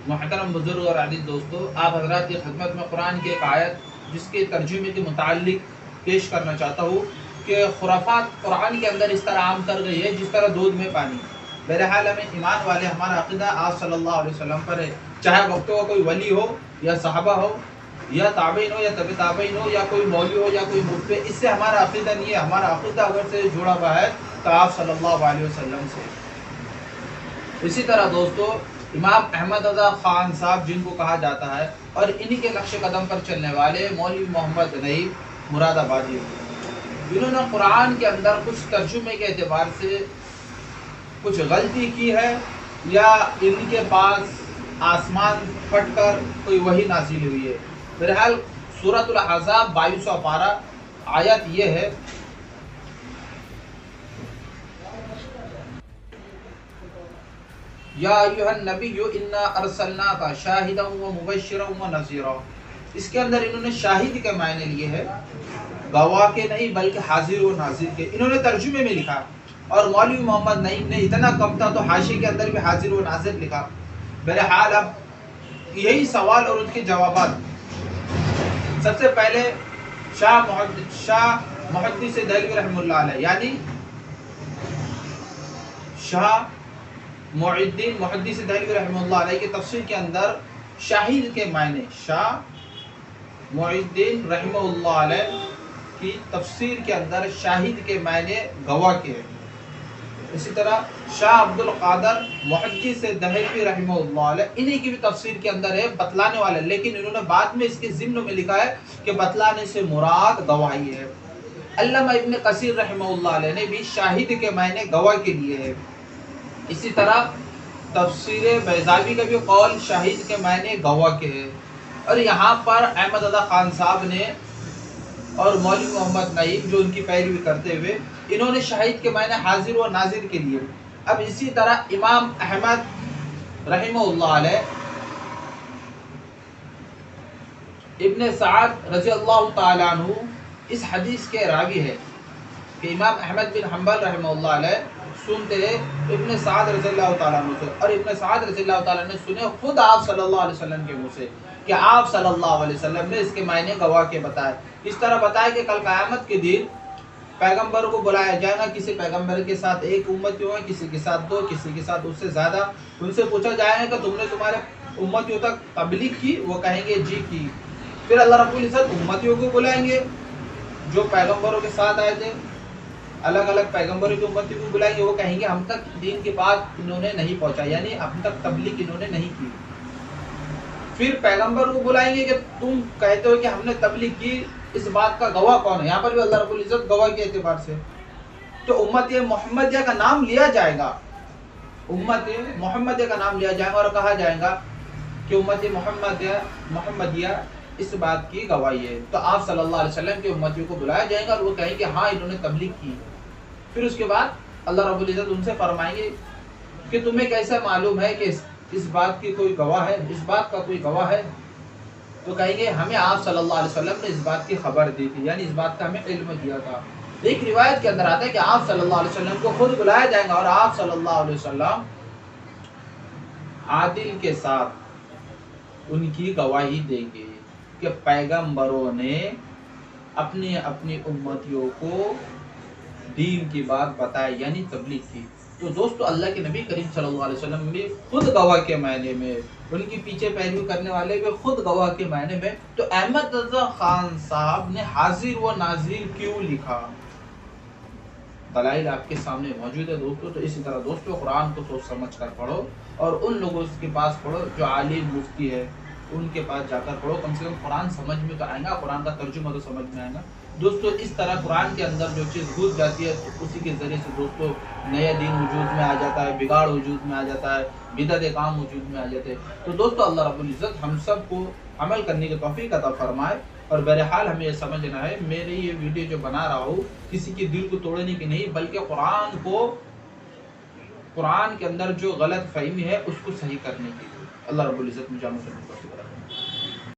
محترم بزرگ اور عزیز دوستو، آپ حضرات کی خدمت میں قرآن کی ایک آیت جس کے ترجمے کے متعلق پیش کرنا چاہتا ہوں کہ خرافات قرآن کے اندر اس طرح عام کر گئی ہے جس طرح دودھ میں پانی۔ بہرحال ہمیں ایمان والے، ہمارا عقیدہ آپ صلی اللہ علیہ وسلم پر ہے، چاہے وقتوں کا کوئی ولی ہو یا صحابہ ہو یا تابعین ہو یا طبع تابعین ہو یا کوئی مولوی ہو یا کوئی مفتیٰ، اس سے ہمارا عقیدہ نہیں ہے۔ ہمارا عقیدہ اگر سے جڑا ہوا ہے تو آپ صلی اللہ علیہ وسلم سے۔ اسی طرح دوستو، امام احمد رضا خان صاحب جن کو کہا جاتا ہے اور انہی کے نقش قدم پر چلنے والے مولوی محمد نعیب مراد آبادی، انہوں نے قرآن کے اندر کچھ ترجمے کے اعتبار سے کچھ غلطی کی ہے، یا ان کے پاس آسمان پھٹ کر کوئی وحی نازل ہوئی ہے۔ بہرحال سورۃ الاحزاب 22واں پارہ آیت یہ ہے، یا ایھا النبی انا ارسلناک شاہدا ومبشرا ونذیرا۔ اس کے اندر انہوں نے شاہد کے معنی لیے ہے، گواہ کے نہیں بلکہ حاضر و ناظر کے، انہوں نے ترجمے میں لکھا۔ اور مولوی محمد نعیم نے اتنا کم تھا تو حاشیے کے اندر بھی حاضر و ناظر لکھا۔ بہرحال اب یہی سوال اور ان کے جوابات۔ سب سے پہلے شاہ محدث دہلوی رحمہ اللہ علیہ، یعنی شاہ معین الدین محدث دہلوی رحمہ اللہ علیہ کی تفسیر کے اندر شاہد کے معنی، شاہ معین الدین رحمہ اللہ علیہ کی تفسیر کے اندر شاہد کے معنی گواہ کے ہیں۔ اسی طرح شاہ عبد القادر محدث دہلوی رحمہ اللہ علیہ، انہی کی بھی تفسیر کے اندر ہے بتلانے والے، لیکن انہوں نے بعد میں اس کے ضمن میں لکھا ہے کہ بتلانے سے مراد گواہی ہے۔ علامہ ابن کثیر رحمہ اللہ علیہ نے بھی شاہد کے معنی گواہ کے لیے ہے۔ اسی طرح تفسیر بیضاوی کا بھی قول شاہد کے معنی گواہ کے ہے۔ اور یہاں پر احمد رضا خان صاحب نے اور مولوی محمد نعیم جو ان کی پیروی کرتے ہوئے، انہوں نے شاہد کے معنی حاضر و ناظر کے لیے۔ اب اسی طرح امام احمد رحمہ اللہ علیہ، ابن سعد رضی اللہ تعالیٰ عنہ اس حدیث کے راوی ہے کہ امام احمد بن حنبل رحمہ اللہ علیہ سنتے ابن سعد رضی اللہ تعالیٰ عنہ سے، اور ابن سعد رضی اللہ تعالیٰ نے سنے خود آپ صلی اللہ علیہ وسلم کے منہ سے کہ آپ صلی اللہ علیہ وسلم نے اس کے معنی گواہ کے بتائے۔ اس طرح بتایا کہ کل قیامت کے دن پیغمبر کو بلایا جائے گا، کسی پیغمبر کے ساتھ ایک امتی ہوگا، کسی کے ساتھ دو، کسی کے ساتھ اس سے زیادہ۔ ان سے پوچھا جائے گا کہ تم نے تمہارے امتیوں تک تبلیغ کی؟ وہ کہیں گے جی کی۔ پھر اللہ رب العزت امتیوں کو بلائیں گے جو پیغمبروں کے ساتھ آئے تھے، الگ الگ پیغمبروں کی امتیوں کو بلائیں گے، وہ کہیں گے ہم تک دین کی بات انہوں نے نہیں پہنچا، یعنی ہم تک تبلیغ انہوں نے نہیں کی۔ پھر پیغمبر کو بلائیں گے کہ تم کہتے ہو کہ ہم نے تبلیغ کی، اس بات کا گواہ کون ہے؟ یہاں پر بھی اللہ رب العزت گواہ کے اعتبار سے تو امت محمدیہ کا نام لیا جائے گا، امت محمدیہ کا نام لیا جائے گا اور کہا جائے گا کہ امت محمدیہ اس بات کی گواہی ہے۔ تو آپ صلی اللہ علیہ وسلم کے امتیوں کو بلایا جائے گا اور وہ کہیں کہ ہاں انہوں نے تبلیغ کی۔ پھر اس کے بعد اللہ رب العزت ان سے فرمائیں گے کہ تمہیں کیسے معلوم ہے کہ اس بات کی کوئی گواہ ہے، اس بات کا کوئی گواہ ہے؟ تو کہیں گے ہمیں آپ صلی اللہ علیہ وسلم نے اس بات کی خبر دی تھی، یعنی اس بات کا ہمیں علم دیا تھا۔ ایک روایت کے اندر آتا ہے کہ آپ صلی اللہ علیہ وسلم کو خود بلایا جائے گا اور آپ صلی اللہ علیہ وسلم عادل کے ساتھ ان کی گواہی دیں گے کہ پیغمبروں نے اپنی اپنی امتیوں کو دین کی بات بتائی، یعنی تبلیغ کی۔ تو دوستو، اللہ کے نبی کریم صلی اللہ علیہ وسلم بھی خود گواہ کے معنی میں، ان کی پیچھے پیروی کرنے والے بھی خود گواہ کے معنی میں، تو احمد رضا خان صاحب نے حاضر و ناظر کیوں لکھا؟ دلائل آپ کے سامنے موجود ہے دوستو۔ تو اسی طرح دوستو، قرآن کو سوچ سمجھ کر پڑھو اور ان لوگوں کے پاس پڑھو جو عالم مفتی ہے، ان کے پاس جا کر پڑھو، کم سے کم قرآن سمجھ میں تو آئے گا، قرآن کا ترجمہ تو سمجھ میں آئے گا۔ دوستو، اس طرح قرآن کے اندر جو چیز گھس جاتی ہے تو اسی کے ذریعے سے دوستو نیا دین وجود میں آ جاتا ہے، بگاڑ وجود میں آ جاتا ہے، بدعت کام وجود میں آ جاتے ہیں۔ تو دوستو، اللہ رب العزت ہم سب کو عمل کرنے کی توفیق عطا فرمائے۔ اور بہرحال ہمیں یہ سمجھنا ہے، میرے یہ ویڈیو جو بنا رہا ہوں کسی کے دل کو توڑنے کی نہیں، بلکہ قرآن کے اندر جو غلط فہمی ہے اس کو صحیح کرنے کی۔ اللہ رب العزت مجھے